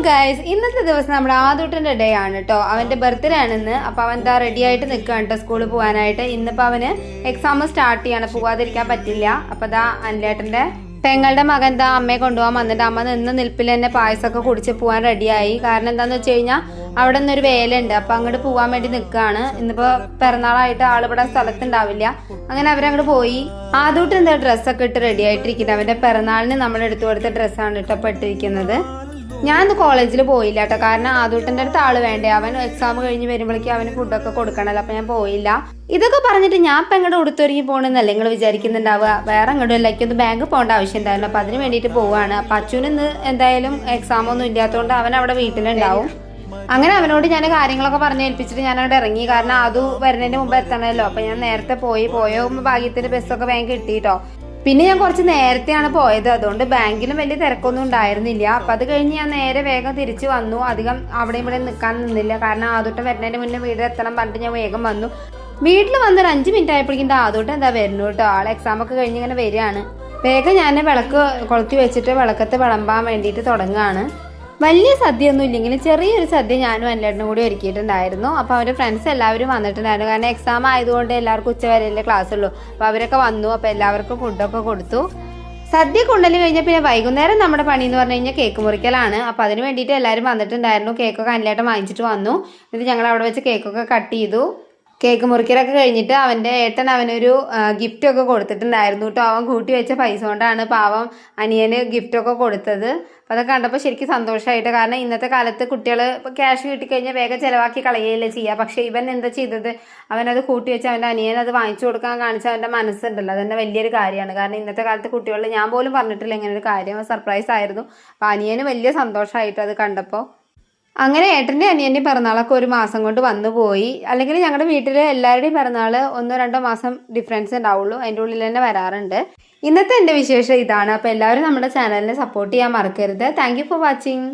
Guys, ഇന്നത്തെ ദിവസം നമ്മുടെ ആദൂട്ടൻ്റെ ഡേ ആണ് കേട്ടോ. അവൻ്റെ ബർത്ത്ഡേ ആണെന്ന്. അപ്പോൾ അവൻ എന്താ റെഡി ആയിട്ട് നിൽക്കുകയാണ് കേട്ടോ സ്കൂളിൽ പോകാനായിട്ട്. ഇന്നിപ്പോൾ അവന് എക്സാം സ്റ്റാർട്ട് ചെയ്യാണ്, പോകാതിരിക്കാൻ പറ്റില്ല. അപ്പോൾ ദാ അനിലേട്ടൻ്റെ പെങ്ങളുടെ മകൻ എന്താ അമ്മയെ കൊണ്ടുപോകാൻ വന്നിട്ട് അമ്മ നിന്ന് നിൽപ്പിൽ തന്നെ പായസമൊക്കെ കുടിച്ച് പോകാൻ റെഡിയായി. കാരണം എന്താണെന്ന് വെച്ച് കഴിഞ്ഞാൽ അവിടെ നിന്നൊരു വേലുണ്ട്, അപ്പം അങ്ങോട്ട് പോകാൻ വേണ്ടി നിൽക്കുകയാണ്. ഇന്നിപ്പോൾ പിറന്നാളായിട്ട് ആളിവിടെ സ്ഥലത്തുണ്ടാവില്ല. അങ്ങനെ അവരങ്ങോട്ട് പോയി. ആദൂട്ട് എന്താ ഡ്രസ്സൊക്കെ ഇട്ട് റെഡി ആയിട്ടിരിക്കുന്നത്. അവൻ്റെ പിറന്നാളിന് നമ്മൾ എടുത്തു കൊടുത്ത ഡ്രസ്സാണ് കേട്ടോ ഇപ്പോൾ ഇട്ടിരിക്കുന്നത്. ഞാൻ ഇന്ന് കോളേജിൽ പോയില്ല കേട്ടോ, കാരണം ആദൂട്ടൻ്റെ അടുത്ത് ആള് വേണ്ടേ. അവൻ എക്സാം കഴിഞ്ഞ് വരുമ്പോഴേക്കും അവന് ഫുഡൊക്കെ കൊടുക്കണമല്ലോ, അപ്പം ഞാൻ പോയില്ല. ഇതൊക്കെ പറഞ്ഞിട്ട് ഞാൻ ഇപ്പം എങ്ങോട്ട് ഉടുത്തൊരുങ്ങി പോകണമെന്നല്ലേ നിങ്ങൾ വിചാരിക്കുന്നുണ്ടാവുക. വേറെ അങ്ങോട്ടും എല്ലാവർക്കും ബാങ്ക് പോകേണ്ട ആവശ്യം ഉണ്ടായിരുന്നു. അപ്പം അതിന് വേണ്ടിയിട്ട് പോവുകയാണ്. അപ്പം അച്ഛന് ഇന്ന് എന്തായാലും എക്സാമൊന്നും ഇല്ലാത്തതുകൊണ്ട് അവൻ അവിടെ വീട്ടിലുണ്ടാവും. അങ്ങനെ അവനോട് ഞാൻ കാര്യങ്ങളൊക്കെ പറഞ്ഞ് ഏൽപ്പിച്ചിട്ട് ഞാൻ അവിടെ ഇറങ്ങി. കാരണം അത് വരുന്നതിന് മുമ്പ് എത്തണമല്ലോ. അപ്പം ഞാൻ നേരത്തെ പോയോ ഭാഗ്യത്തിന് ബസ്സൊക്കെ ബാങ്ക് കിട്ടിയിട്ടോ. പിന്നെ ഞാൻ കുറച്ച് നേരത്തെയാണ് പോയത്, അതുകൊണ്ട് ബാങ്കിലും വലിയ തിരക്കൊന്നും ഉണ്ടായിരുന്നില്ല. അപ്പം അത് കഴിഞ്ഞ് ഞാൻ നേരെ വേഗം തിരിച്ചു വന്നു. അധികം അവിടെ ഇവിടെ നിൽക്കാൻ നിന്നില്ല, കാരണം ആദൂട്ടം വരുന്നതിന് മുന്നേ വീട്ടിലെത്തണം പറഞ്ഞിട്ട് ഞാൻ വേഗം വന്നു. വീട്ടിൽ വന്നൊരു 5 മിനിറ്റ് ആയപ്പോഴേക്കും ആദൂട്ടം എന്താ വരുന്നു കേട്ടോ. ആൾ എക്സാമൊക്കെ കഴിഞ്ഞ് ഇങ്ങനെ വരികയാണ്. വേഗം ഞാൻ വിളക്ക് കൊളുത്തി വെച്ചിട്ട് വിളക്കത്ത് വിളമ്പാൻ വേണ്ടിയിട്ട് തുടങ്ങുകയാണ്. വലിയ സദ്യ ഒന്നും ഇല്ലെങ്കിലും ചെറിയൊരു സദ്യ ഞാനും അനിലേട്ടനും കൂടി ഒരുക്കിയിട്ടുണ്ടായിരുന്നു. അപ്പോൾ അവരുടെ ഫ്രണ്ട്സ് എല്ലാവരും വന്നിട്ടുണ്ടായിരുന്നു. കാരണം എക്സാം ആയതുകൊണ്ട് എല്ലാവർക്കും ഉച്ചവരെയല്ലേ ക്ലാസ് ഉള്ളൂ. അപ്പോൾ അവരൊക്കെ വന്നു. അപ്പോൾ എല്ലാവർക്കും ഫുഡൊക്കെ കൊടുത്തു. സദ്യ കൊണ്ടല് കഴിഞ്ഞാൽ പിന്നെ വൈകുന്നേരം നമ്മുടെ പണി എന്ന് പറഞ്ഞു കഴിഞ്ഞാൽ കേക്ക് മുറിക്കലാണ്. അപ്പോൾ അതിന് വേണ്ടിയിട്ട് എല്ലാവരും വന്നിട്ടുണ്ടായിരുന്നു. കേക്കൊക്കെ അനിലേട്ടൻ വാങ്ങിച്ചിട്ട് വന്നു. എന്നിട്ട് ഞങ്ങൾ അവിടെ വെച്ച് കേക്കൊക്കെ കട്ട് ചെയ്തു. കേക്ക് മുറിക്കലൊക്കെ കഴിഞ്ഞിട്ട് അവൻ്റെ ഏട്ടൻ അവനൊരു ഗിഫ്റ്റൊക്കെ കൊടുത്തിട്ടുണ്ടായിരുന്നു കേട്ടോ. അവൻ കൂട്ടി വെച്ച പൈസ കൊണ്ടാണ് പാവം അനിയന് ഗിഫ്റ്റൊക്കെ കൊടുത്തത്. അപ്പോൾ അതൊക്കെ കണ്ടപ്പോൾ ശരിക്കും സന്തോഷമായിട്ട്. കാരണം ഇന്നത്തെ കാലത്ത് കുട്ടികൾ ഇപ്പോൾ ക്യാഷ് കിട്ടിക്കഴിഞ്ഞാൽ വേഗം ചിലവാക്കി കളയുകയല്ലേ ചെയ്യുക. പക്ഷേ ഇവൻ എന്താ ചെയ്തത്, അവനത് കൂട്ടി വെച്ച് അവൻ്റെ അനിയൻ അത് വാങ്ങിച്ചു കൊടുക്കാൻ കാണിച്ച അവൻ്റെ മനസ്സുണ്ടല്ലോ, അതെന്നെ വലിയൊരു കാര്യമാണ്. കാരണം ഇന്നത്തെ കാലത്ത് കുട്ടികളിൽ ഞാൻ പോലും പറഞ്ഞിട്ടില്ല ഇങ്ങനെ ഒരു കാര്യം. സർപ്രൈസ് ആയിരുന്നു. അപ്പോൾ അനിയന് വലിയ സന്തോഷമായിട്ട് അത് കണ്ടപ്പോൾ. അങ്ങനെ ഏട്ടൻ്റെ അനിയൻ്റെ പിറന്നാളൊക്കെ ഒരു മാസം കൊണ്ട് വന്നു പോയി. അല്ലെങ്കിൽ ഞങ്ങളുടെ വീട്ടിൽ എല്ലാവരുടെയും പിറന്നാൾ 1-2 മാസം ഡിഫറൻസ് ഉണ്ടാവുള്ളൂ, അതിൻ്റെ ഉള്ളിൽ തന്നെ വരാറുണ്ട്. ഇന്നത്തെ എൻ്റെ വിശേഷം ഇതാണ്. അപ്പോൾ എല്ലാവരും നമ്മുടെ ചാനലിനെ സപ്പോർട്ട് ചെയ്യാൻ മറക്കരുത്. Thank you for watching.